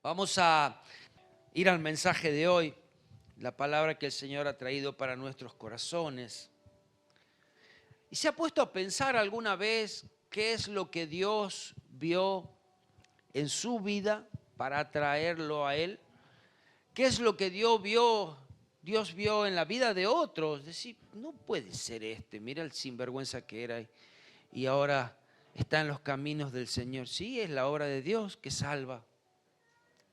Vamos a ir al mensaje de hoy, la palabra que el Señor ha traído para nuestros corazones. ¿Y se ha puesto a pensar alguna vez qué es lo que Dios vio en su vida para atraerlo a Él? ¿Qué es lo que Dios vio en la vida de otros? Decir, no puede ser mira el sinvergüenza que era y ahora está en los caminos del Señor. Sí, es la obra de Dios que salva.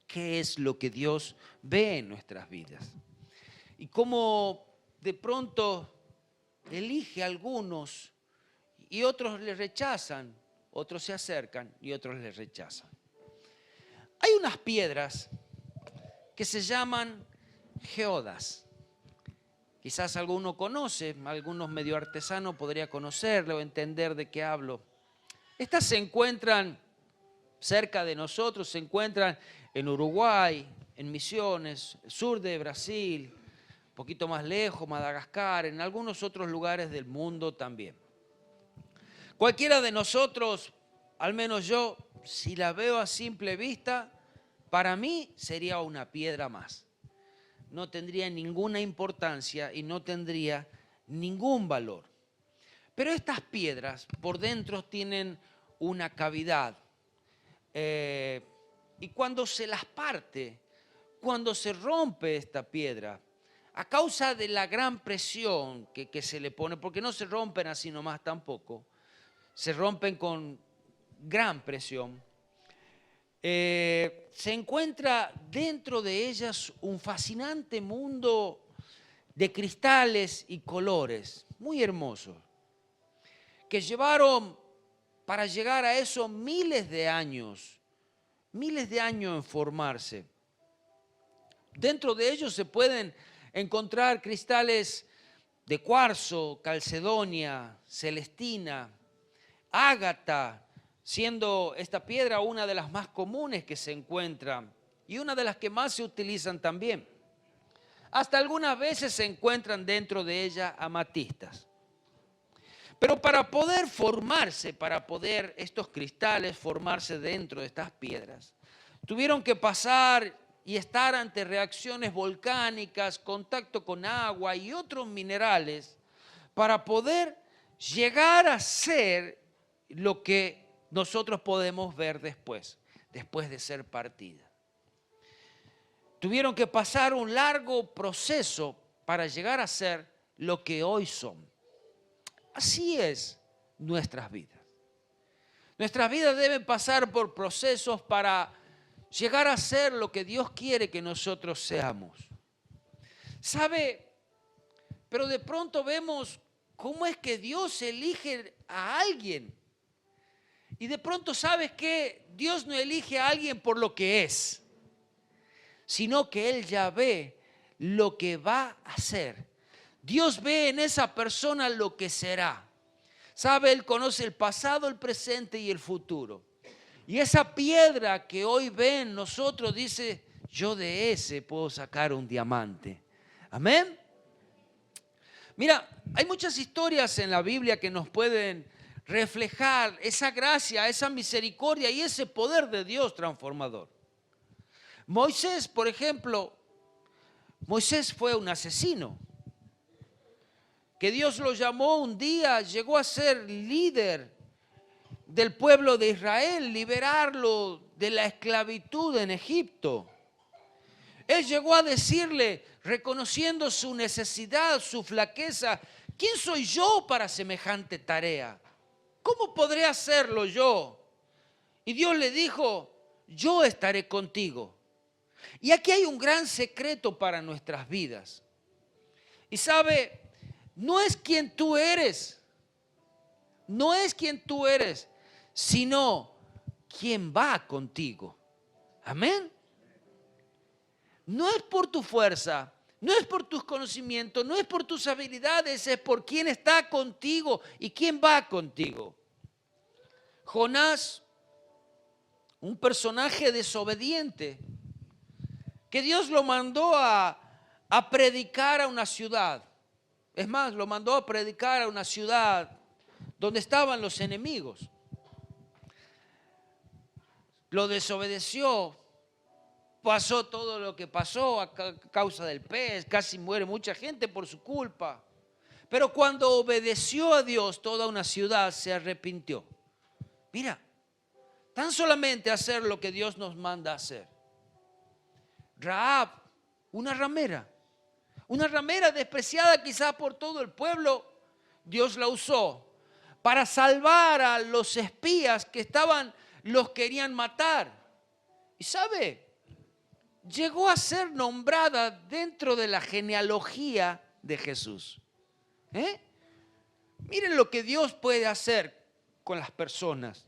¿Qué es lo que Dios ve en nuestras vidas? Y cómo de pronto elige a algunos y otros le rechazan, otros se acercan y otros le rechazan. Hay unas piedras que se llaman geodas. Quizás alguno conoce, algunos medio artesanos podría conocerlo o entender de qué hablo. Estas se encuentran cerca de nosotros, se encuentran en Uruguay, en Misiones, sur de Brasil, un poquito más lejos, Madagascar, en algunos otros lugares del mundo también. Cualquiera de nosotros, al menos yo, si la veo a simple vista, para mí sería una piedra más. No tendría ninguna importancia y no tendría ningún valor. Pero estas piedras por dentro tienen una cavidad. Y cuando se las parte, cuando se rompe esta piedra, a causa de la gran presión que se le pone, porque no se rompen así nomás tampoco, se rompen con gran presión, se encuentra dentro de ellas un fascinante mundo de cristales y colores muy hermosos, que llevaron para llegar a eso miles de años en formarse. Dentro de ellos se pueden encontrar cristales de cuarzo, calcedonia, celestina, ágata, siendo esta piedra una de las más comunes que se encuentran y una de las que más se utilizan también. Hasta algunas veces se encuentran dentro de ella amatistas. Pero para poder formarse, para poder estos cristales formarse dentro de estas piedras, tuvieron que pasar y estar ante reacciones volcánicas, contacto con agua y otros minerales para poder llegar a ser lo que nosotros podemos ver después de ser partida. Tuvieron que pasar un largo proceso para llegar a ser lo que hoy son. Así es nuestras vidas. Nuestras vidas deben pasar por procesos para llegar a ser lo que Dios quiere que nosotros seamos. ¿Sabe? Pero de pronto vemos cómo es que Dios elige a alguien. Y de pronto sabes que Dios no elige a alguien por lo que es, sino que Él ya ve lo que va a hacer. Dios ve en esa persona lo que será. Sabe, Él conoce el pasado, el presente y el futuro. Y esa piedra que hoy ven nosotros dice, yo de ese puedo sacar un diamante. Amén. Mira, hay muchas historias en la Biblia que nos pueden reflejar esa gracia, esa misericordia y ese poder de Dios transformador. Moisés, por ejemplo, Moisés fue un asesino. Que Dios lo llamó un día, llegó a ser líder del pueblo de Israel, liberarlo de la esclavitud en Egipto. Él llegó a decirle, reconociendo su necesidad, su flaqueza, ¿quién soy yo para semejante tarea? ¿Cómo podré hacerlo yo? Y Dios le dijo, yo estaré contigo. Y aquí hay un gran secreto para nuestras vidas. Y sabe, no es quien tú eres, sino quien va contigo. Amén. No es por tu fuerza, no es por tus conocimientos, no es por tus habilidades, es por quien está contigo y quien va contigo. Jonás, un personaje desobediente, que Dios lo mandó a predicar a una ciudad. Es más, lo mandó a predicar a una ciudad donde estaban los enemigos. Lo desobedeció pasó todo lo que pasó a causa del pez, casi muere mucha gente por su culpa. Pero cuando obedeció a Dios, toda una ciudad se arrepintió. Mira, tan solamente hacer lo que Dios nos manda hacer. Rahab, una ramera despreciada quizás por todo el pueblo, Dios la usó para salvar a los espías que los querían matar. Y sabe, llegó a ser nombrada dentro de la genealogía de Jesús. Miren lo que Dios puede hacer con las personas.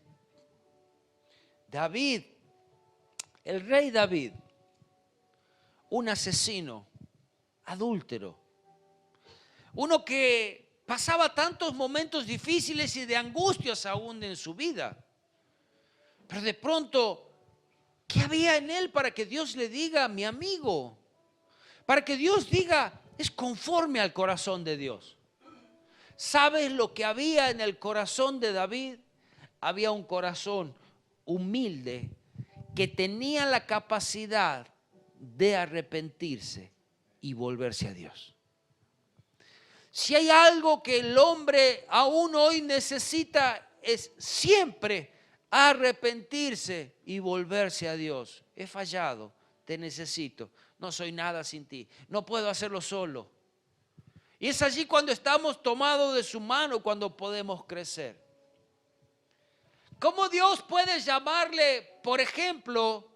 David, el rey David, un asesino, adúltero, uno que pasaba tantos momentos difíciles y de angustias aún en su vida. Pero de pronto, ¿qué había en él para que Dios le diga, mi amigo? Para que Dios diga, es conforme al corazón de Dios. ¿Sabes lo que había en el corazón de David? Había un corazón humilde que tenía la capacidad de arrepentirse y volverse a Dios. Si hay algo que el hombre aún hoy necesita, es siempre arrepentirse y volverse a Dios. He fallado, te necesito, no soy nada sin ti, no puedo hacerlo solo. Y es allí cuando estamos tomados de su mano, cuando podemos crecer. ¿Cómo Dios puede llamarle, por ejemplo,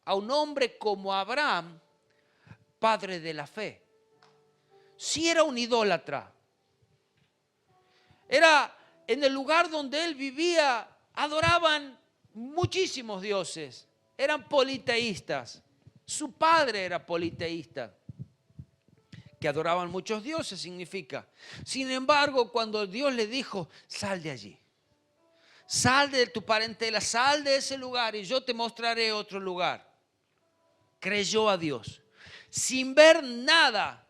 a un hombre como Abraham, padre de la fe? Si era un idólatra. Era en el lugar donde él vivía, adoraban muchísimos dioses. Eran politeístas. Su padre era politeísta. Que adoraban muchos dioses significa. Sin embargo, cuando Dios le dijo, sal de allí. Sal de tu parentela, sal de ese lugar y yo te mostraré otro lugar. Creyó a Dios. Sin ver nada.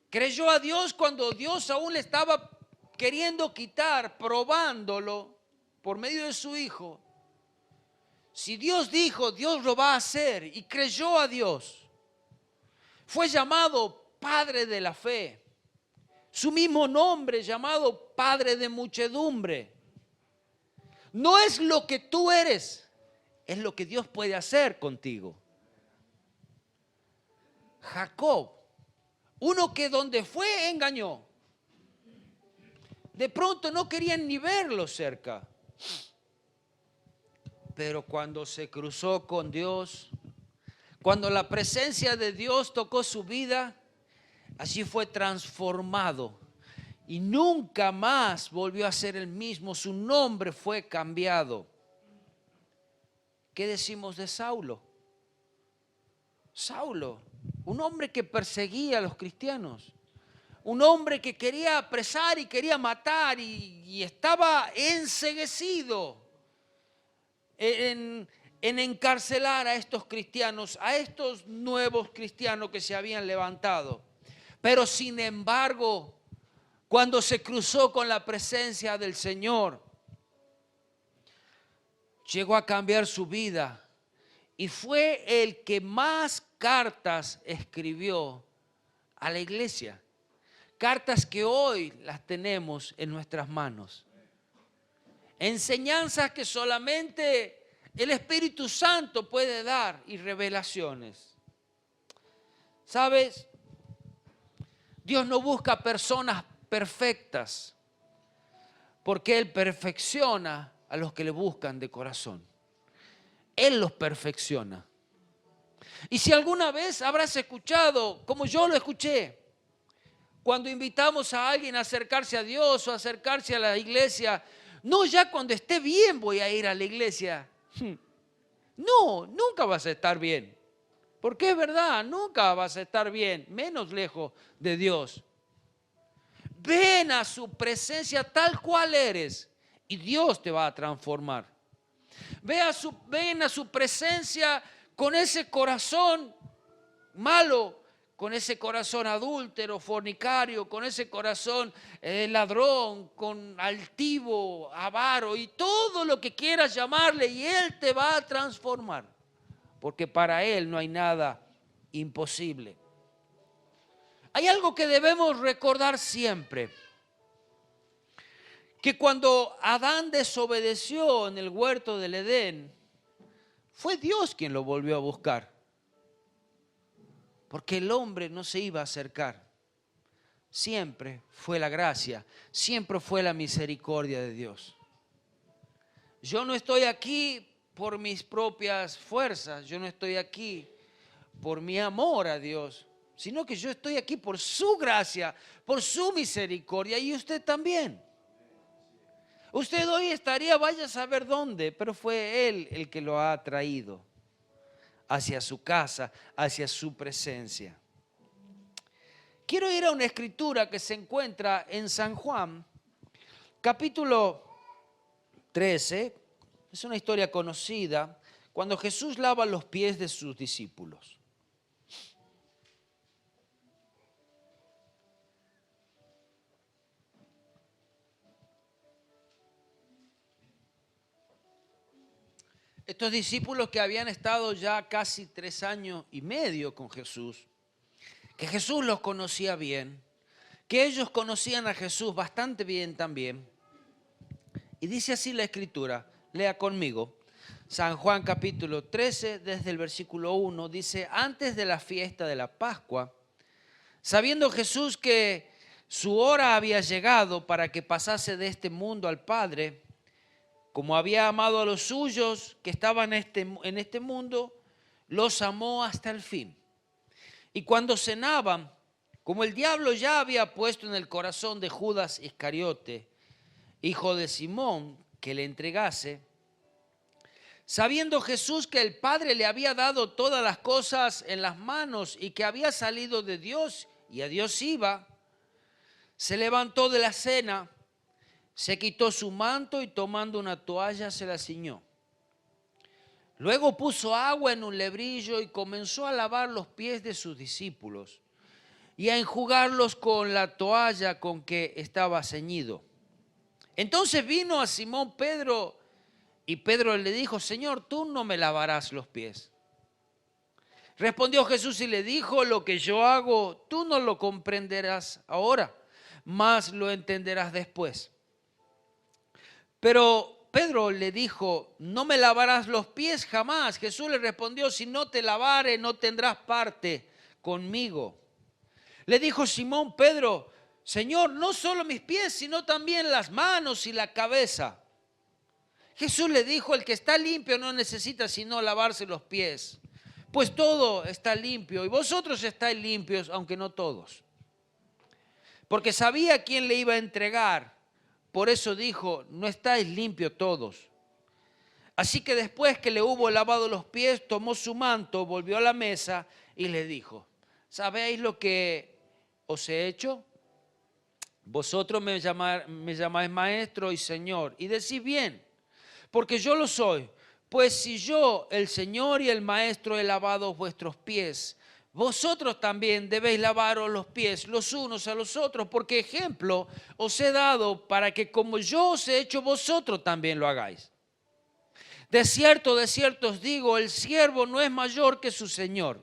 Creyó a Dios cuando Dios aún le estaba queriendo quitar, probándolo por medio de su hijo. Si Dios dijo, Dios lo va a hacer, y creyó a Dios. Fue llamado Padre de la fe. Su mismo nombre llamado Padre de muchedumbre. No es lo que tú eres, es lo que Dios puede hacer contigo. Jacob, uno que donde fue engañó. De pronto no querían ni verlo cerca. Pero cuando se cruzó con Dios, cuando la presencia de Dios tocó su vida, allí fue transformado. Y nunca más volvió a ser el mismo. Su nombre fue cambiado. ¿Qué decimos de Saulo? Saulo, un hombre que perseguía a los cristianos. Un hombre que quería apresar y quería matar y estaba enceguecido en encarcelar a estos cristianos, a estos nuevos cristianos que se habían levantado. Pero sin embargo, cuando se cruzó con la presencia del Señor, llegó a cambiar su vida y fue el que más cartas escribió a la iglesia. Cartas que hoy las tenemos en nuestras manos. Enseñanzas que solamente el Espíritu Santo puede dar y revelaciones. ¿Sabes? Dios no busca personas perfectas, porque Él perfecciona a los que le buscan de corazón. Él los perfecciona. Y si alguna vez habrás escuchado, como yo lo escuché, cuando invitamos a alguien a acercarse a Dios o acercarse a la iglesia, no ya cuando esté bien voy a ir a la iglesia. No, nunca vas a estar bien. Porque es verdad, nunca vas a estar bien, menos lejos de Dios. Ven a su presencia tal cual eres y Dios te va a transformar. Ven a su presencia con ese corazón malo, con ese corazón adúltero, fornicario, con ese corazón ladrón, con altivo, avaro y todo lo que quieras llamarle, y Él te va a transformar. porque para Él no hay nada imposible. Hay algo que debemos recordar siempre, que cuando Adán desobedeció en el huerto del Edén, fue Dios quien lo volvió a buscar, porque el hombre no se iba a acercar. Siempre fue la gracia, siempre fue la misericordia de Dios. Yo no estoy aquí por mis propias fuerzas, yo no estoy aquí por mi amor a Dios, sino que yo estoy aquí por su gracia, por su misericordia, y usted también. Usted hoy estaría, vaya a saber dónde, pero fue Él el que lo ha traído hacia su casa, hacia su presencia. Quiero ir a una escritura que se encuentra en San Juan, capítulo 13. Es una historia conocida, cuando Jesús lava los pies de sus discípulos. Estos discípulos que habían estado ya casi 3 años y medio con Jesús, que Jesús los conocía bien, que ellos conocían a Jesús bastante bien también. Y dice así la Escritura, lea conmigo, San Juan capítulo 13, desde el versículo 1, dice: antes de la fiesta de la Pascua, sabiendo Jesús que su hora había llegado para que pasase de este mundo al Padre, como había amado a los suyos que estaban en este mundo, los amó hasta el fin. Y cuando cenaban, como el diablo ya había puesto en el corazón de Judas Iscariote, hijo de Simón, que le entregase, sabiendo Jesús que el Padre le había dado todas las cosas en las manos y que había salido de Dios y a Dios iba, se levantó de la cena, se quitó su manto y tomando una toalla se la ciñó. Luego puso agua en un lebrillo y comenzó a lavar los pies de sus discípulos y a enjugarlos con la toalla con que estaba ceñido. Entonces vino a Simón Pedro y Pedro le dijo: Señor, tú no me lavarás los pies. Respondió Jesús y le dijo: lo que yo hago, tú no lo comprenderás ahora, mas lo entenderás después. Pero Pedro le dijo: no me lavarás los pies jamás. Jesús le respondió: si no te lavare, no tendrás parte conmigo. Le dijo Simón Pedro: Señor, no solo mis pies, sino también las manos y la cabeza. Jesús le dijo: el que está limpio no necesita sino lavarse los pies, pues todo está limpio, y vosotros estáis limpios, aunque no todos. Porque sabía quién le iba a entregar. Por eso dijo: no estáis limpios todos. Así que después que le hubo lavado los pies, tomó su manto, volvió a la mesa y le dijo: ¿sabéis lo que os he hecho? Vosotros me llamáis maestro y señor, y decís bien, porque yo lo soy. Pues si yo, el Señor y el Maestro, he lavado vuestros pies, vosotros también debéis lavaros los pies los unos a los otros, porque ejemplo os he dado para que como yo os he hecho, vosotros también lo hagáis. De cierto os digo, el siervo no es mayor que su Señor,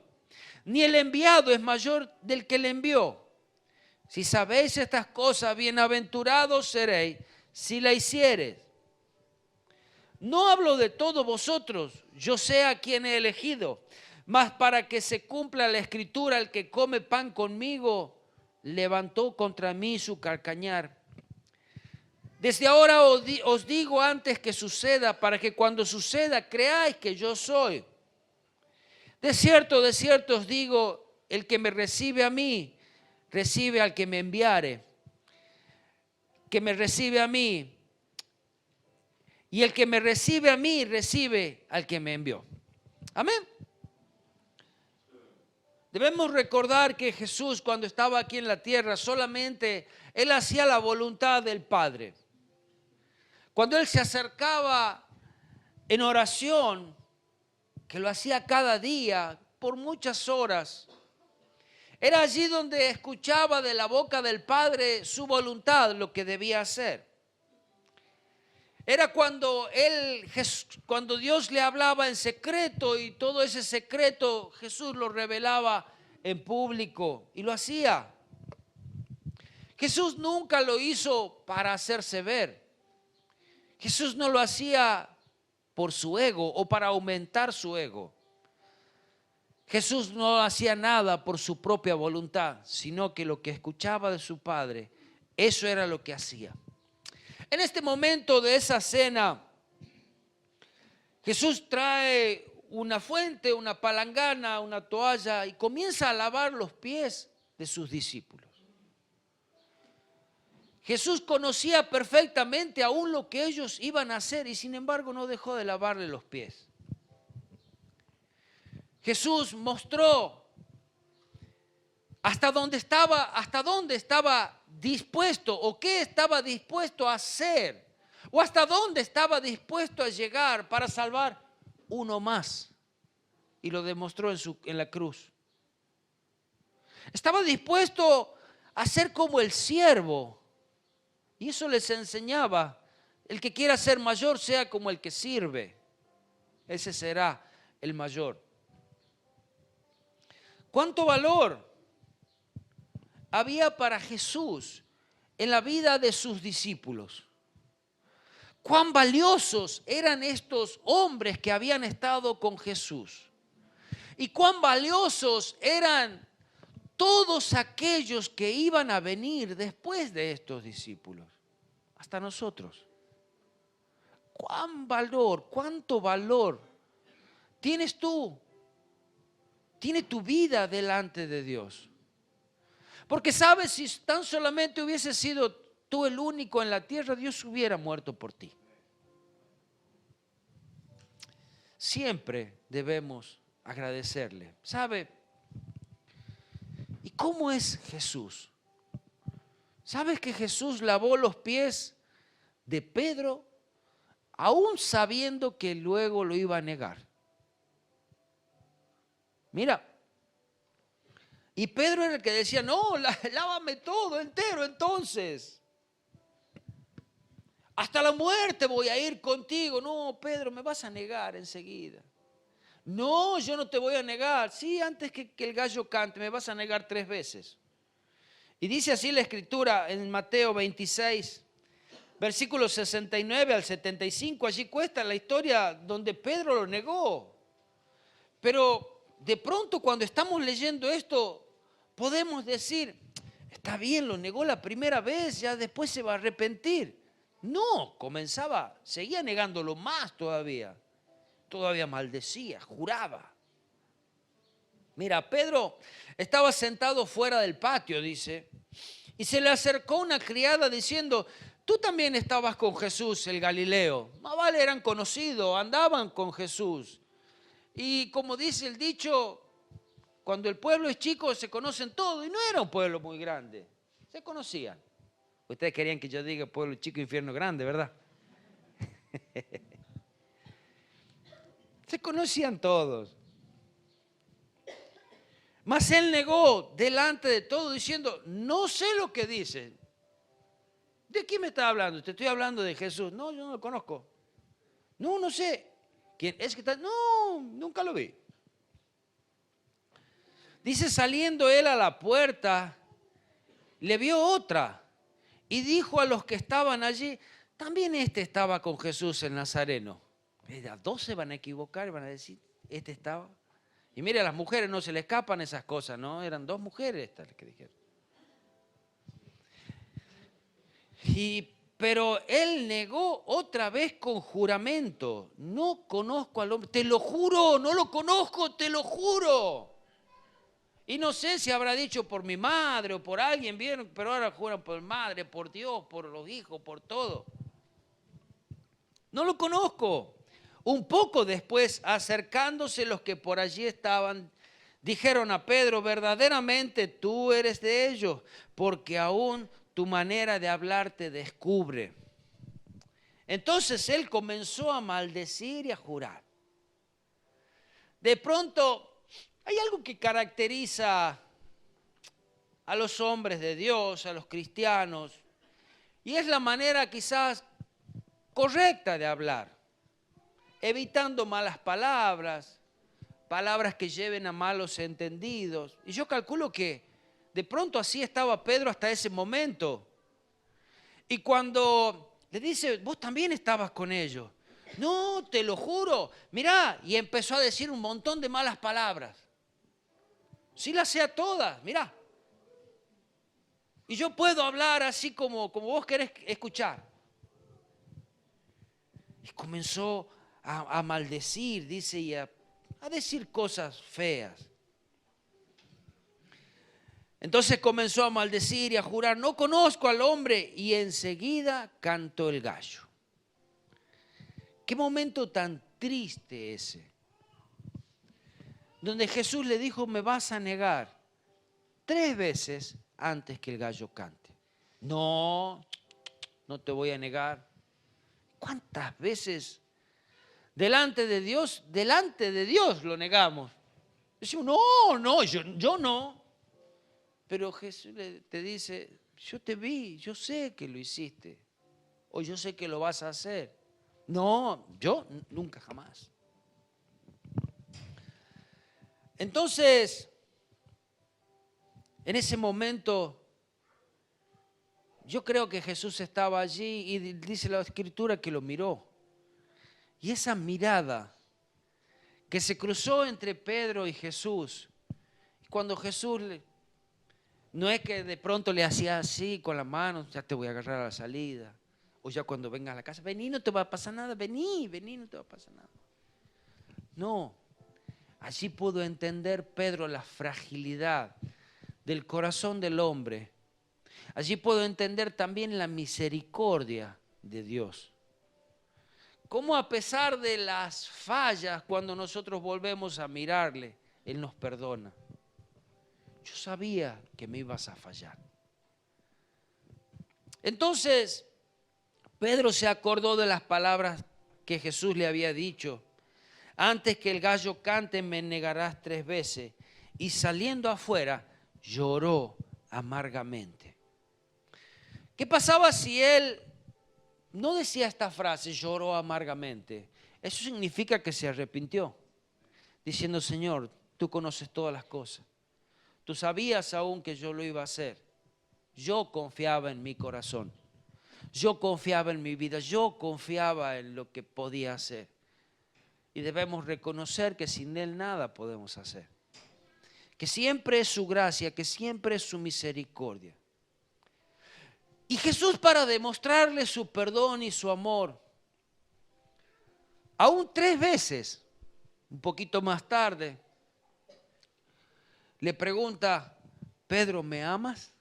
ni el enviado es mayor del que le envió. Si sabéis estas cosas, bienaventurados seréis si la hiciereis. No hablo de todos vosotros, yo sé a quién he elegido, mas para que se cumpla la escritura, el que come pan conmigo, levantó contra mí su calcañar. Desde ahora os digo antes que suceda, para que cuando suceda creáis que yo soy. De cierto os digo, el que me recibe a mí, recibe al que me enviare. Que me recibe a mí, y el que me recibe a mí, recibe al que me envió. Amén. Debemos recordar que Jesús, cuando estaba aquí en la tierra, solamente Él hacía la voluntad del Padre. Cuando Él se acercaba en oración, que lo hacía cada día, por muchas horas, era allí donde escuchaba de la boca del Padre su voluntad, lo que debía hacer. Era cuando Dios le hablaba en secreto y todo ese secreto Jesús lo revelaba en público y lo hacía. Jesús nunca lo hizo para hacerse ver. Jesús no lo hacía por su ego o para aumentar su ego. Jesús no hacía nada por su propia voluntad, sino que lo que escuchaba de su Padre, eso era lo que hacía. En este momento de esa cena, Jesús trae una fuente, una palangana, una toalla y comienza a lavar los pies de sus discípulos. Jesús conocía perfectamente aún lo que ellos iban a hacer y sin embargo no dejó de lavarle los pies. Jesús mostró hasta dónde estaba dispuesto o qué estaba dispuesto a hacer o hasta dónde estaba dispuesto a llegar para salvar uno más. Y lo demostró en la cruz. Estaba dispuesto a ser como el siervo. Y eso les enseñaba, el que quiera ser mayor sea como el que sirve. Ese será el mayor. ¿Cuánto valor había para Jesús en la vida de sus discípulos? ¿Cuán valiosos eran estos hombres que habían estado con Jesús? ¿Y cuán valiosos eran todos aquellos que iban a venir después de estos discípulos? Hasta nosotros. ¿Cuánto valor tienes tú? Tiene tu vida delante de Dios. Porque sabes, si tan solamente hubiese sido tú el único en la tierra, Dios hubiera muerto por ti. Siempre debemos agradecerle. ¿Sabe? ¿Y cómo es Jesús? ¿Sabes que Jesús lavó los pies de Pedro, aún sabiendo que luego lo iba a negar? Mira, y Pedro era el que decía, no, lávame todo entero entonces. Hasta la muerte voy a ir contigo. No, Pedro, me vas a negar enseguida. No, yo no te voy a negar. Sí, antes que el gallo cante, me vas a negar 3 veces. Y dice así la Escritura en Mateo 26, versículos 69 al 75. Allí cuesta la historia donde Pedro lo negó. Pero de pronto cuando estamos leyendo esto, podemos decir, está bien, lo negó la primera vez, ya después se va a arrepentir. No, seguía negándolo más todavía. Todavía maldecía, juraba. Mira, Pedro estaba sentado fuera del patio, dice, y se le acercó una criada diciendo, tú también estabas con Jesús el Galileo. Más vale, eran conocidos, andaban con Jesús. Y como dice el dicho, cuando el pueblo es chico se conocen todos, y no era un pueblo muy grande, se conocían. Ustedes querían que yo diga pueblo chico, infierno grande, ¿verdad? Se conocían todos. Mas él negó delante de todos diciendo, no sé lo que dice. ¿De quién me está hablando? Te estoy hablando de Jesús. No, yo no lo conozco. No sé. ¿Quién es que está? No, nunca lo vi. Dice, saliendo él a la puerta, le vio otra y dijo a los que estaban allí, también este estaba con Jesús el Nazareno. Las 2 se van a equivocar y van a decir, este estaba. Y mire, a las mujeres no se le escapan esas cosas, ¿no? Eran 2 mujeres estas que dijeron. Pero él negó otra vez con juramento. No conozco al hombre. Te lo juro, no lo conozco, te lo juro. Y no sé si habrá dicho por mi madre o por alguien, bien, pero ahora juran por madre, por Dios, por los hijos, por todo. No lo conozco. Un poco después, acercándose los que por allí estaban, dijeron a Pedro, verdaderamente tú eres de ellos, porque aún tu manera de hablar te descubre. Entonces él comenzó a maldecir y a jurar. De pronto, hay algo que caracteriza a los hombres de Dios, a los cristianos, y es la manera quizás correcta de hablar, evitando malas palabras, palabras que lleven a malos entendidos. Y yo calculo que de pronto así estaba Pedro hasta ese momento. Y cuando le dice, vos también estabas con ellos. No, te lo juro. Mirá, y empezó a decir un montón de malas palabras. Sí las sé a todas, mirá. Y yo puedo hablar así como vos querés escuchar. Y comenzó a maldecir, dice, y a decir cosas feas. Entonces comenzó a maldecir y a jurar, no conozco al hombre. Y enseguida cantó el gallo. Qué momento tan triste ese. Donde Jesús le dijo, me vas a negar 3 veces antes que el gallo cante. No, no te voy a negar. ¿Cuántas veces delante de Dios lo negamos? Decimos, no, yo no. Pero Jesús te dice, yo te vi, yo sé que lo hiciste. O yo sé que lo vas a hacer. No, yo nunca jamás. Entonces, en ese momento, yo creo que Jesús estaba allí y dice la Escritura que lo miró. Y esa mirada que se cruzó entre Pedro y Jesús, cuando Jesús, no es que de pronto le hacía así con la mano, ya te voy a agarrar a la salida, o ya cuando vengas a la casa, vení, no te va a pasar nada, vení, no te va a pasar nada. No, allí pudo entender Pedro la fragilidad del corazón del hombre. Allí puedo entender también la misericordia de Dios. Cómo a pesar de las fallas, cuando nosotros volvemos a mirarle, Él nos perdona. Yo sabía que me ibas a fallar. Entonces, Pedro se acordó de las palabras que Jesús le había dicho. Antes que el gallo cante, me negarás 3 veces. Y saliendo afuera, lloró amargamente. ¿Qué pasaba si él no decía esta frase, lloró amargamente? Eso significa que se arrepintió, diciendo, Señor, tú conoces todas las cosas. Tú sabías aún que yo lo iba a hacer. Yo confiaba en mi corazón. Yo confiaba en mi vida. Yo confiaba en lo que podía hacer. Y debemos reconocer que sin Él nada podemos hacer. Que siempre es su gracia, que siempre es su misericordia. Y Jesús, para demostrarle su perdón y su amor, aún 3 veces, un poquito más tarde, le pregunta, Pedro, ¿me amas?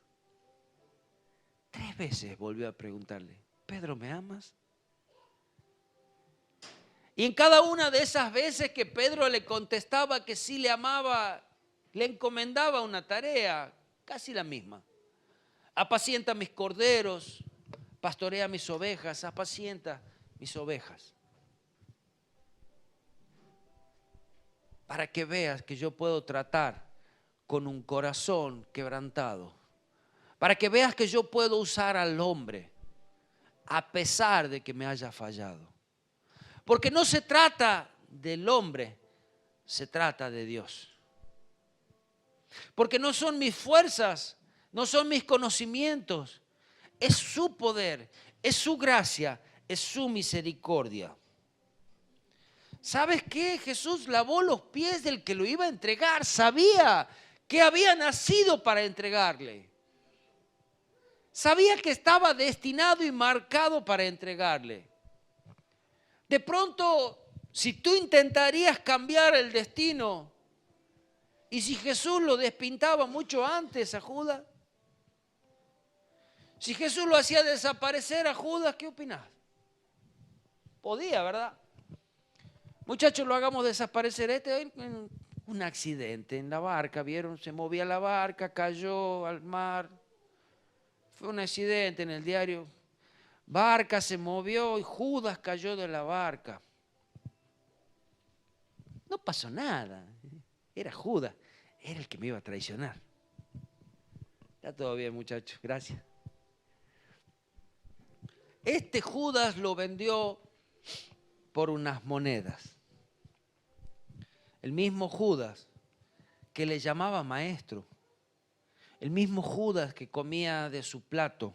3 veces volvió a preguntarle, Pedro, ¿me amas? Y en cada una de esas veces que Pedro le contestaba que sí le amaba, le encomendaba una tarea, casi la misma. Apacienta mis corderos, pastorea mis ovejas, apacienta mis ovejas. Para que veas que yo puedo tratar con un corazón quebrantado. Para que veas que yo puedo usar al hombre a pesar de que me haya fallado. Porque no se trata del hombre, se trata de Dios. Porque no son mis fuerzas, no son mis conocimientos, es su poder, es su gracia, es su misericordia. ¿Sabes qué? Jesús lavó los pies del que lo iba a entregar, sabía que había nacido para entregarle. Sabía que estaba destinado y marcado para entregarle. De pronto, si tú intentarías cambiar el destino, y si Jesús lo despintaba mucho antes a Judas, si Jesús lo hacía desaparecer a Judas, ¿qué opinás? Podía, ¿verdad? Muchachos, lo hagamos desaparecer. Un accidente en la barca, ¿vieron? Se movía la barca, cayó al mar. Fue un accidente en el diario. Barca se movió y Judas cayó de la barca. No pasó nada. Era Judas. Era el que me iba a traicionar. Está todo bien, muchachos. Gracias. Este Judas lo vendió por unas monedas. El mismo Judas que le llamaba maestro. El mismo Judas que comía de su plato.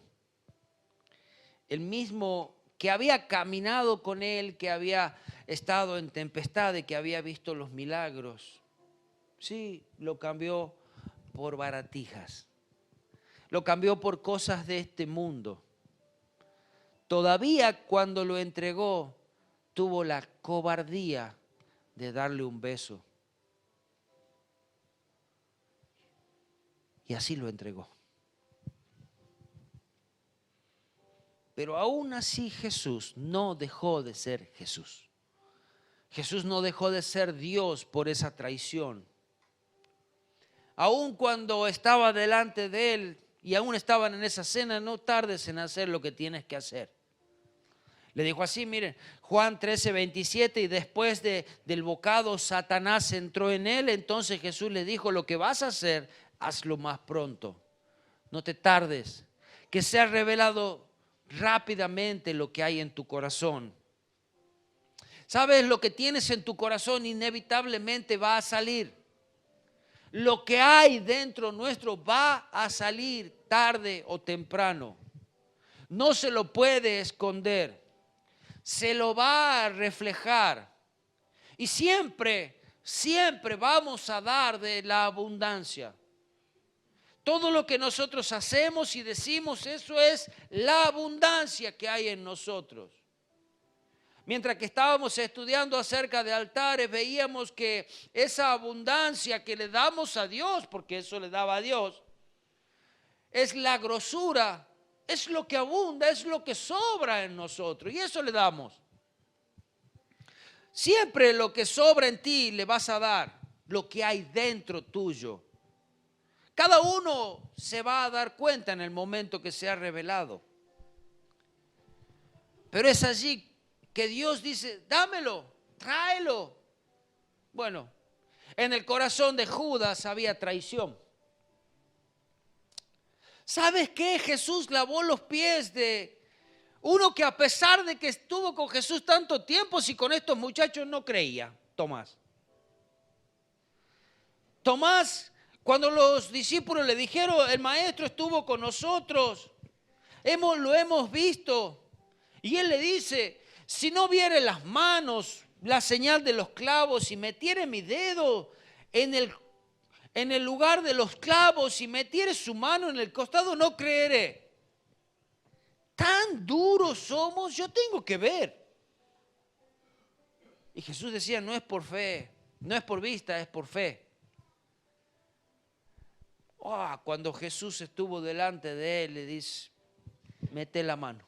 El mismo que había caminado con él, que había estado en tempestad, que había visto los milagros. Sí, lo cambió por baratijas. Lo cambió por cosas de este mundo. Todavía cuando lo entregó, tuvo la cobardía de darle un beso. Y así lo entregó. Pero aún así Jesús no dejó de ser Jesús. Jesús no dejó de ser Dios por esa traición. Aún cuando estaba delante de él y aún estaban en esa cena, no tardes en hacer lo que tienes que hacer. Le dijo así, miren, Juan 13:27, y después del bocado Satanás entró en él. Entonces Jesús le dijo, lo que vas a hacer, hazlo más pronto. No te tardes, que sea revelado rápidamente lo que hay en tu corazón. ¿Sabes? Lo que tienes en tu corazón inevitablemente va a salir. Lo que hay dentro nuestro va a salir tarde o temprano. No se lo puede esconder. Se lo va a reflejar. Y siempre vamos a dar de la abundancia. Todo lo que nosotros hacemos y decimos, eso es la abundancia que hay en nosotros. Mientras que estábamos estudiando acerca de altares, veíamos que esa abundancia que le damos a Dios, porque eso le daba a Dios, es la grosura, es lo que abunda, es lo que sobra en nosotros, y eso le damos. Siempre lo que sobra en ti le vas a dar, lo que hay dentro tuyo. Cada uno se va a dar cuenta en el momento que se ha revelado. Pero es allí que Dios dice, dámelo, tráelo. Bueno, en el corazón de Judas había traición. ¿Sabes qué? Jesús lavó los pies de uno que a pesar de que estuvo con Jesús tanto tiempo, si con estos muchachos no creía, Tomás. Tomás, cuando los discípulos le dijeron, el maestro estuvo con nosotros, lo hemos visto. Y él le dice, si no viere las manos, la señal de los clavos, y metiere mi dedo en el lugar de los clavos y metiere su mano en el costado, no creeré. Tan duros somos, yo tengo que ver. Y Jesús decía, no es por fe, no es por vista, es por fe. Cuando Jesús estuvo delante de él, le dice, mete la mano.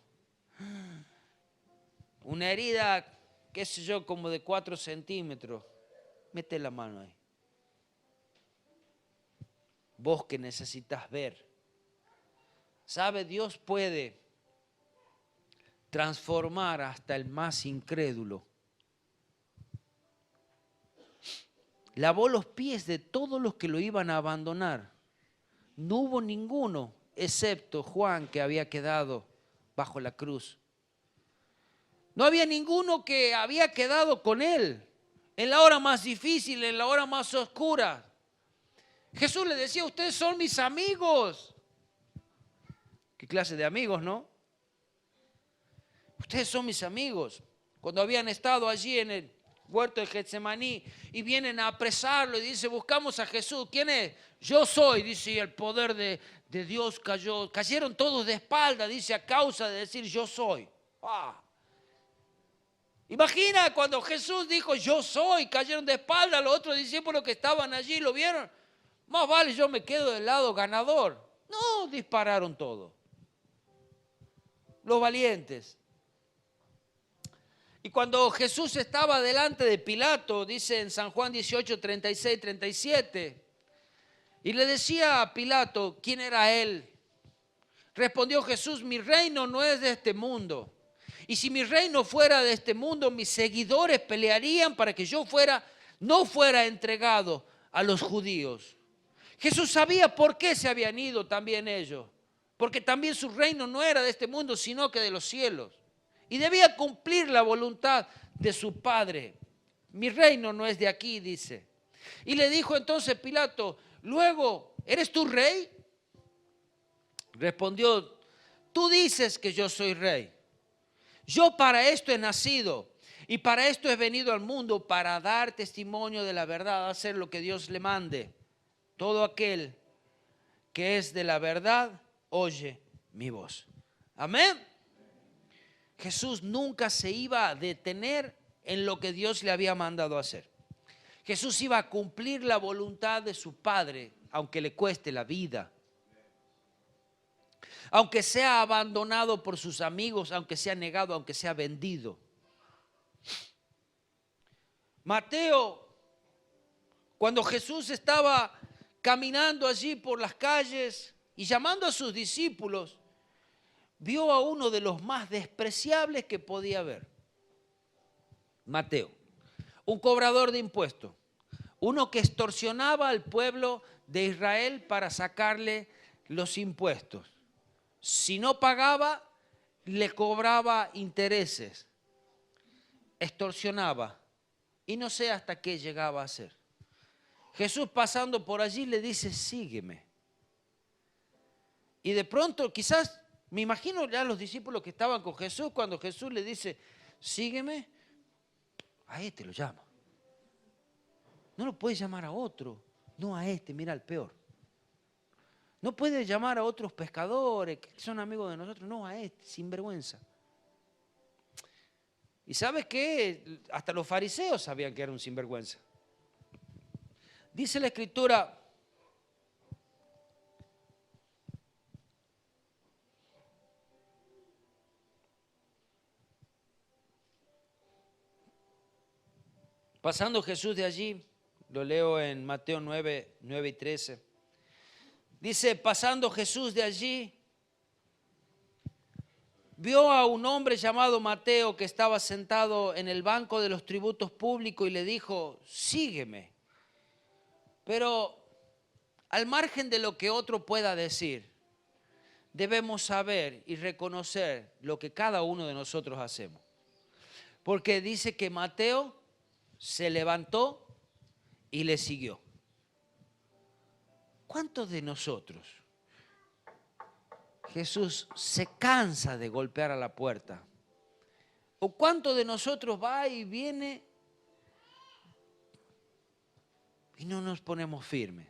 Una herida, qué sé yo, como de 4 centímetros. Mete la mano ahí. Vos que necesitas ver. ¿Sabe? Dios puede transformar hasta el más incrédulo. Lavó los pies de todos los que lo iban a abandonar. No hubo ninguno, excepto Juan, que había quedado bajo la cruz. No había ninguno que había quedado con él en la hora más difícil, en la hora más oscura. Jesús le decía, ustedes son mis amigos. ¿Qué clase de amigos, no? Ustedes son mis amigos. Cuando habían estado allí en el huerto de Getsemaní y vienen a apresarlo y dice, buscamos a Jesús. ¿Quién es? Yo soy, dice, y el poder de Dios cayó. Cayeron todos de espalda, dice, a causa de decir yo soy. Imagina cuando Jesús dijo yo soy, cayeron de espalda los otros discípulos que estaban allí, lo vieron. Más vale yo me quedo del lado ganador. No, dispararon todos. Los valientes. Y cuando Jesús estaba delante de Pilato, dice en San Juan 18, 36, 37, y le decía a Pilato quién era él. Respondió Jesús, mi reino no es de este mundo. Y si mi reino fuera de este mundo, mis seguidores pelearían para que yo no fuera entregado a los judíos. Jesús sabía por qué se habían ido también ellos. porque también su reino no era de este mundo, sino que de los cielos. Y debía cumplir la voluntad de su Padre. Mi reino no es de aquí, dice. Y le dijo entonces Pilato, luego, ¿eres tú rey? Respondió, tú dices que yo soy rey. Yo para esto he nacido y para esto he venido al mundo, para dar testimonio de la verdad, hacer lo que Dios le mande. Todo aquel que es de la verdad, oye mi voz. Amén. Jesús nunca se iba a detener en lo que Dios le había mandado hacer. Jesús iba a cumplir la voluntad de su Padre, aunque le cueste la vida. Aunque sea abandonado por sus amigos, aunque sea negado, aunque sea vendido. Mateo, cuando Jesús estaba caminando allí por las calles y llamando a sus discípulos, vio a uno de los más despreciables que podía haber. Mateo, un cobrador de impuestos, uno que extorsionaba al pueblo de Israel para sacarle los impuestos. Si no pagaba, le cobraba intereses, extorsionaba y no sé hasta qué llegaba a hacer. Jesús pasando por allí le dice, sígueme. Y de pronto quizás, me imagino ya los discípulos que estaban con Jesús, cuando Jesús le dice, sígueme, a este lo llama. No lo puede llamar a otro, no a este, mira al peor. No puede llamar a otros pescadores que son amigos de nosotros, no a este, sinvergüenza. ¿Y sabes qué? Hasta los fariseos sabían que era un sinvergüenza. Dice la Escritura, pasando Jesús de allí, lo leo en Mateo 9 y 13. Dice, pasando Jesús de allí, vio a un hombre llamado Mateo que estaba sentado en el banco de los tributos públicos y le dijo, sígueme. Pero al margen de lo que otro pueda decir, debemos saber y reconocer lo que cada uno de nosotros hacemos. Porque dice que Mateo se levantó y le siguió. ¿Cuántos de nosotros Jesús se cansa de golpear a la puerta? ¿O cuántos de nosotros va y viene y no nos ponemos firmes?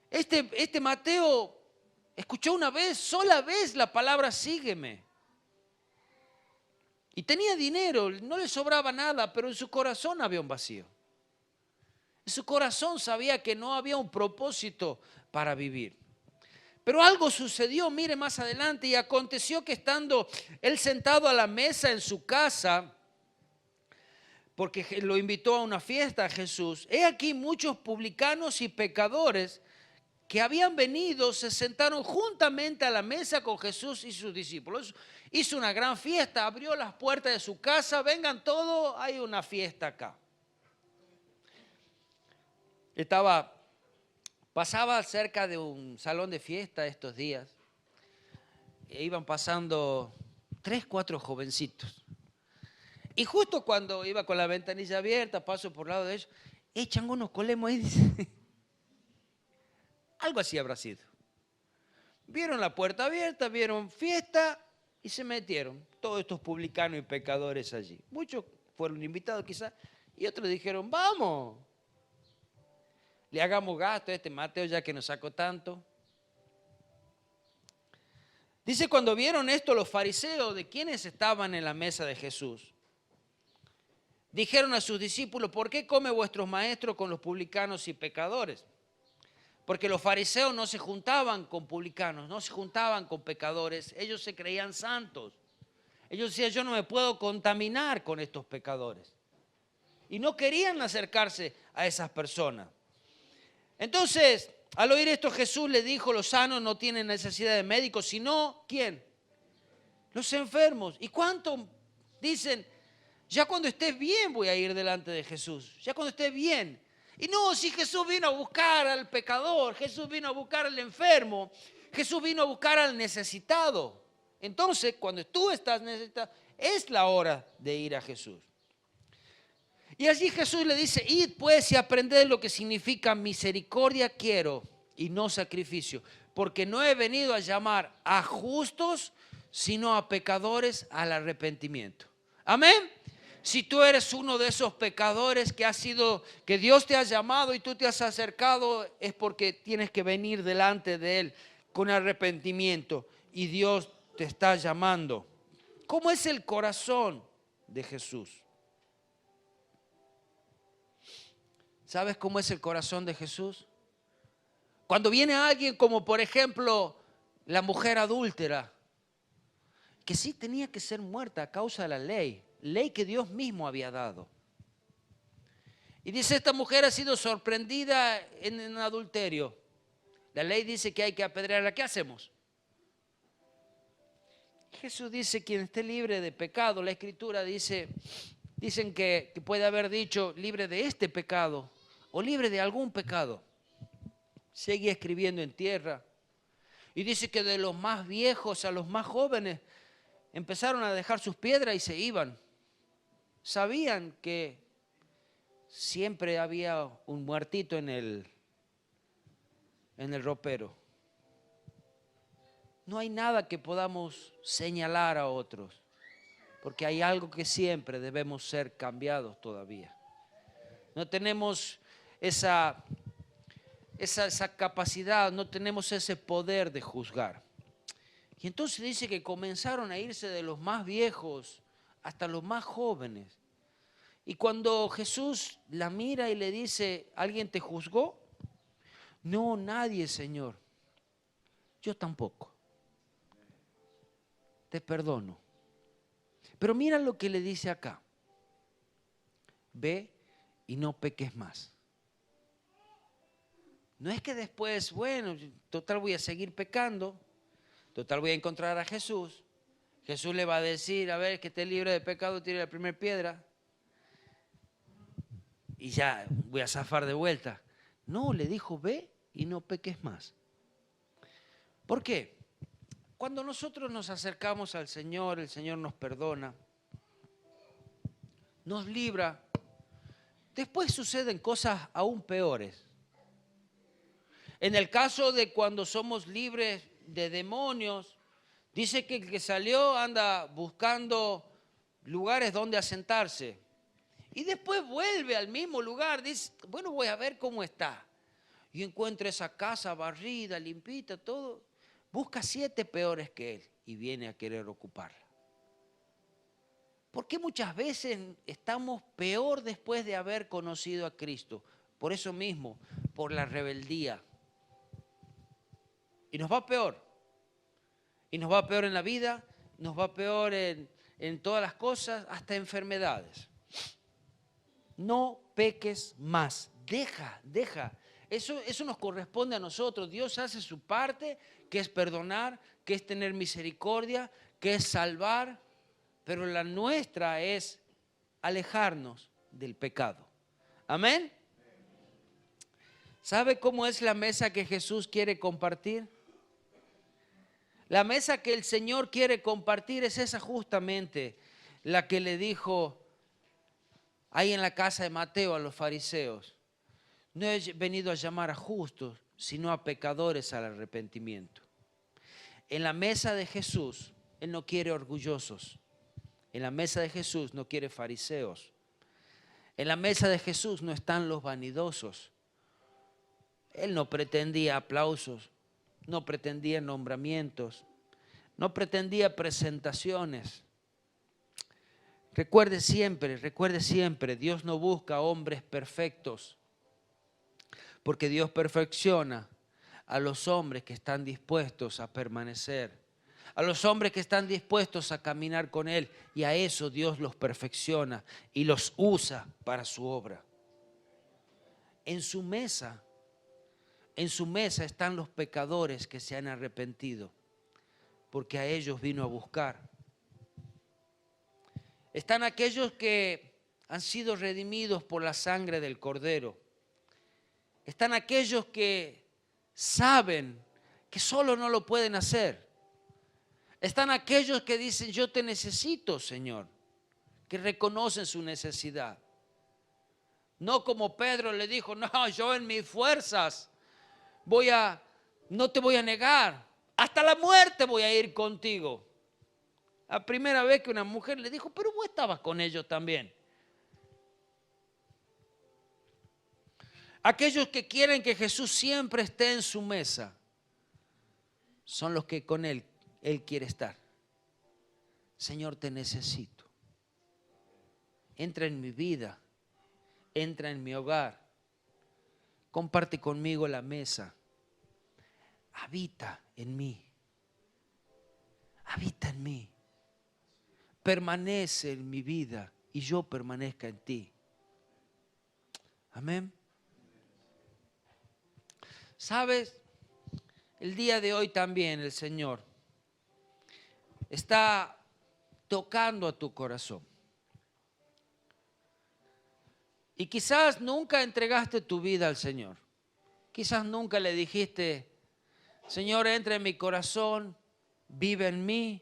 Este Mateo escuchó una vez, sola vez la palabra sígueme. Y tenía dinero, no le sobraba nada, pero en su corazón había un vacío. En su corazón sabía que no había un propósito para vivir. Pero algo sucedió, mire más adelante, y aconteció que estando él sentado a la mesa en su casa, porque lo invitó a una fiesta a Jesús, he aquí muchos publicanos y pecadores que habían venido, se sentaron juntamente a la mesa con Jesús y sus discípulos. Hizo una gran fiesta, abrió las puertas de su casa, vengan todos, hay una fiesta acá. Pasaba cerca de un salón de fiesta estos días, e iban pasando 3, 4 jovencitos. Y justo cuando iba con la ventanilla abierta, paso por el lado de ellos, echan unos colemos ahí, dice. Algo así habrá sido. Vieron la puerta abierta, vieron fiesta y se metieron. Todos estos publicanos y pecadores allí. Muchos fueron invitados quizás y otros dijeron, vamos. Le hagamos gasto a este Mateo ya que nos sacó tanto. Dice, cuando vieron esto los fariseos de quienes estaban en la mesa de Jesús, dijeron a sus discípulos, ¿por qué come vuestros maestros con los publicanos y pecadores? Porque los fariseos no se juntaban con publicanos, no se juntaban con pecadores, ellos se creían santos. Ellos decían, yo no me puedo contaminar con estos pecadores. Y no querían acercarse a esas personas. Entonces, al oír esto, Jesús le dijo, los sanos no tienen necesidad de médicos, sino, ¿quién? Los enfermos. ¿Y cuánto dicen? Ya cuando estés bien voy a ir delante de Jesús. Ya cuando estés bien. Y no, si Jesús vino a buscar al pecador, Jesús vino a buscar al enfermo. Jesús vino a buscar al necesitado. Entonces, cuando tú estás necesitado, es la hora de ir a Jesús. Y allí Jesús le dice, id pues y aprended lo que significa misericordia quiero y no sacrificio, porque no he venido a llamar a justos, sino a pecadores al arrepentimiento. Amén. Si tú eres uno de esos pecadores que Dios te ha llamado y tú te has acercado, es porque tienes que venir delante de Él con arrepentimiento y Dios te está llamando. ¿Cómo es el corazón de Jesús? ¿Sabes cómo es el corazón de Jesús? Cuando viene alguien como por ejemplo la mujer adúltera, que sí tenía que ser muerta a causa de la ley que Dios mismo había dado. Y dice, esta mujer ha sido sorprendida en adulterio. La ley dice que hay que apedrearla. ¿Qué hacemos? Jesús dice, quien esté libre de pecado, la Escritura dicen que puede haber dicho libre de este pecado o libre de algún pecado. Seguía escribiendo en tierra. Y dice que de los más viejos a los más jóvenes empezaron a dejar sus piedras y se iban. Sabían que siempre había un muertito en el ropero. No hay nada que podamos señalar a otros, porque hay algo que siempre debemos ser cambiados todavía. No tenemos esa capacidad, no tenemos ese poder de juzgar. Y entonces dice que comenzaron a irse de los más viejos hasta los más jóvenes. Y cuando Jesús la mira y le dice, ¿alguien te juzgó? No, nadie, Señor. Yo tampoco. Te perdono. Pero mira lo que le dice acá. Ve y no peques más. No es que después, bueno, total voy a seguir pecando, total voy a encontrar a Jesús. Jesús le va a decir, a ver, que esté libre de pecado, tire la primera piedra. Y ya voy a zafar de vuelta. No, le dijo, ve y no peques más. ¿Por qué? Cuando nosotros nos acercamos al Señor, el Señor nos perdona, nos libra. Después suceden cosas aún peores. En el caso de cuando somos libres de demonios, dice que el que salió anda buscando lugares donde asentarse. Y después vuelve al mismo lugar, dice, bueno, voy a ver cómo está. Y encuentra esa casa barrida, limpita, todo. Busca 7 peores que él y viene a querer ocuparla. ¿Por qué muchas veces estamos peor después de haber conocido a Cristo? Por eso mismo, por la rebeldía. Y nos va peor. Y nos va peor en la vida, nos va peor en todas las cosas, hasta enfermedades. No peques más. Deja. Eso nos corresponde a nosotros. Dios hace su parte, que es perdonar, que es tener misericordia, que es salvar. Pero la nuestra es alejarnos del pecado. Amén. ¿Sabe cómo es la mesa que Jesús quiere compartir? La mesa que el Señor quiere compartir es esa justamente, la que le dijo ahí en la casa de Mateo a los fariseos. No he venido a llamar a justos, sino a pecadores al arrepentimiento. En la mesa de Jesús, Él no quiere orgullosos. En la mesa de Jesús no quiere fariseos. En la mesa de Jesús no están los vanidosos. Él no pretendía aplausos, no pretendía nombramientos, no pretendía presentaciones. Recuerde siempre, Dios no busca hombres perfectos, porque Dios perfecciona a los hombres que están dispuestos a permanecer, a los hombres que están dispuestos a caminar con Él, y a eso Dios los perfecciona y los usa para su obra. En su mesa están los pecadores que se han arrepentido, porque a ellos vino a buscar. Están aquellos que han sido redimidos por la sangre del Cordero. Están aquellos que saben que solo no lo pueden hacer. Están aquellos que dicen, yo te necesito, Señor, que reconocen su necesidad. No como Pedro le dijo, no, yo en mis fuerzas no te voy a negar, hasta la muerte voy a ir contigo. La primera vez que una mujer le dijo, pero vos estabas con ellos también. Aquellos que quieren que Jesús siempre esté en su mesa son los que con Él quiere estar. Señor, te necesito. Entra en mi vida, entra en mi hogar, comparte conmigo la mesa, habita en mí, permanece en mi vida y yo permanezca en ti. Amén. ¿Sabes? El día de hoy también el Señor está tocando a tu corazón. Y quizás nunca entregaste tu vida al Señor. Quizás nunca le dijiste, Señor, entra en mi corazón, vive en mí,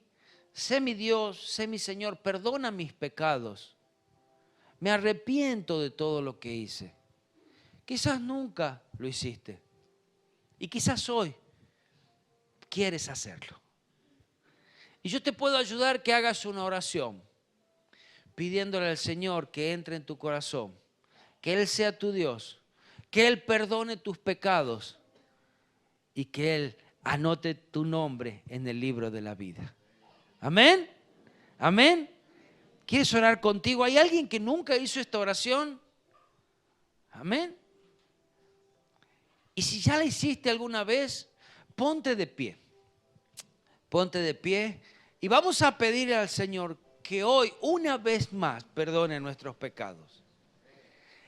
sé mi Dios, sé mi Señor, perdona mis pecados. Me arrepiento de todo lo que hice. Quizás nunca lo hiciste. Y quizás hoy quieres hacerlo. Y yo te puedo ayudar que hagas una oración pidiéndole al Señor que entre en tu corazón, que Él sea tu Dios, que Él perdone tus pecados y que Él anote tu nombre en el libro de la vida. Amén. Amén. ¿Quieres orar contigo? ¿Hay alguien que nunca hizo esta oración? Amén. Y si ya la hiciste alguna vez, ponte de pie. Ponte de pie y vamos a pedirle al Señor que hoy una vez más perdone nuestros pecados.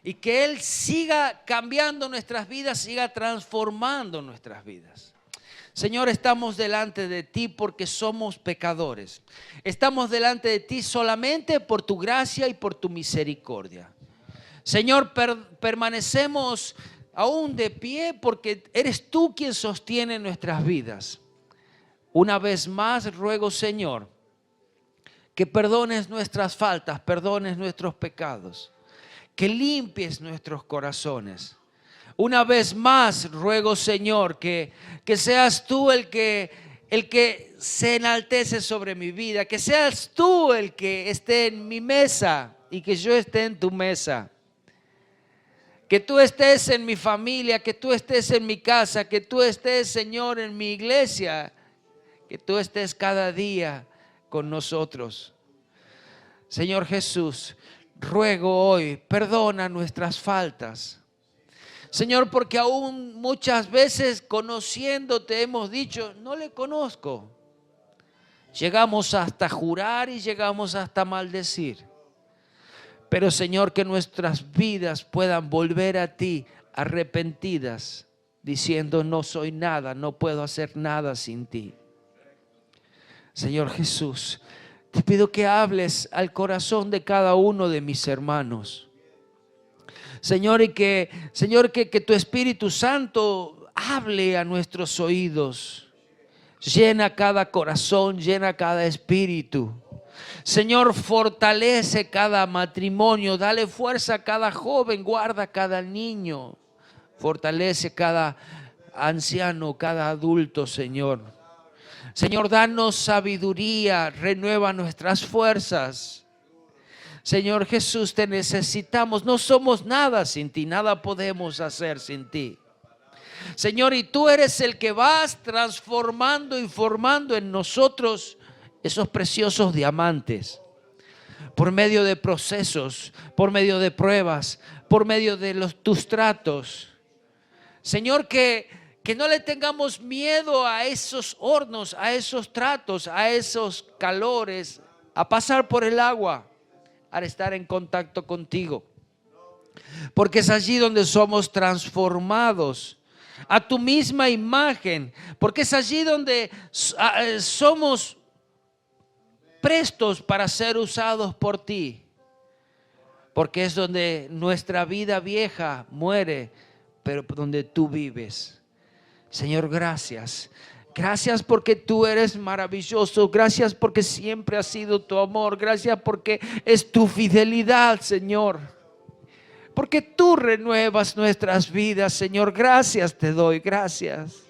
Y que Él siga cambiando nuestras vidas, siga transformando nuestras vidas. Señor, estamos delante de ti porque somos pecadores. Estamos delante de ti solamente por tu gracia y por tu misericordia. Señor, permanecemos aún de pie porque eres tú quien sostiene nuestras vidas. Una vez más ruego, Señor, que perdones nuestras faltas, perdones nuestros pecados, que limpies nuestros corazones. Una vez más ruego, Señor, que seas tú el que se enaltece sobre mi vida, que seas tú el que esté en mi mesa y que yo esté en tu mesa. Que tú estés en mi familia, que tú estés en mi casa, que tú estés, Señor, en mi iglesia, que tú estés cada día con nosotros. Señor Jesús, ruego hoy, perdona nuestras faltas. Señor, porque aún muchas veces conociéndote hemos dicho, no le conozco. Llegamos hasta jurar y llegamos hasta maldecir. Pero Señor, que nuestras vidas puedan volver a ti arrepentidas, diciendo no soy nada, no puedo hacer nada sin ti. Señor Jesús, te pido que hables al corazón de cada uno de mis hermanos. Señor, y que tu Espíritu Santo hable a nuestros oídos. Llena cada corazón, llena cada espíritu. Señor, fortalece cada matrimonio, dale fuerza a cada joven, guarda a cada niño, fortalece cada anciano, cada adulto, Señor. Señor, danos sabiduría, renueva nuestras fuerzas. Señor Jesús, te necesitamos, no somos nada sin ti, nada podemos hacer sin ti. Señor, y tú eres el que vas transformando y formando en nosotros esos preciosos diamantes, por medio de procesos, por medio de pruebas, por medio de tus tratos. Señor, que no le tengamos miedo a esos hornos, a esos tratos, a esos calores, a pasar por el agua, al estar en contacto contigo. Porque es allí donde somos transformados a tu misma imagen, porque es allí donde somos prestos para ser usados por ti, porque es donde nuestra vida vieja muere, pero donde tú vives. Señor, gracias. Gracias porque tú eres maravilloso. Gracias porque siempre ha sido tu amor. Gracias porque es tu fidelidad, Señor. Porque tú renuevas nuestras vidas, Señor. Gracias te doy, gracias.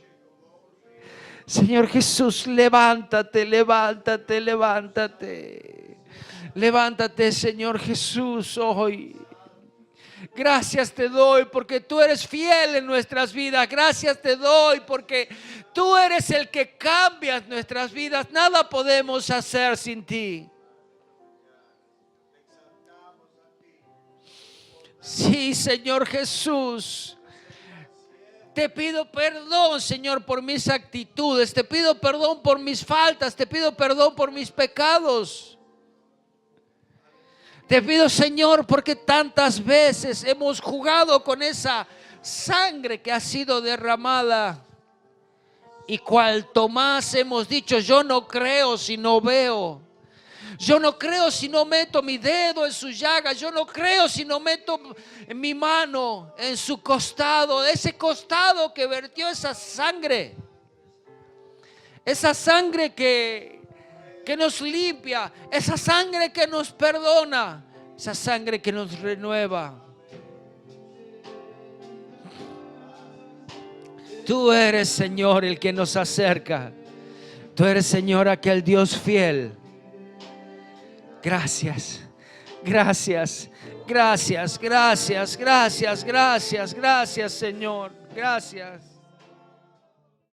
Señor Jesús, levántate, levántate, levántate. Levántate, Señor Jesús, hoy. Gracias te doy porque tú eres fiel en nuestras vidas. Gracias te doy porque tú eres el que cambias nuestras vidas. Nada podemos hacer sin ti. Sí, Señor Jesús. Te pido perdón, Señor, por mis actitudes. Te pido perdón por mis faltas. Te pido perdón por mis pecados. Te pido, Señor, porque tantas veces hemos jugado con esa sangre que ha sido derramada. Y cual Tomás hemos dicho, yo no creo si no veo. Yo no creo si no meto mi dedo en su llaga. Yo no creo si no meto mi mano en su costado. Ese costado que vertió esa sangre. Esa sangre que nos limpia, esa sangre que nos perdona, esa sangre que nos renueva. Tú eres, Señor, el que nos acerca. Tú eres, Señor, aquel Dios fiel. Gracias, gracias, gracias, gracias, gracias, gracias, gracias, Señor, gracias.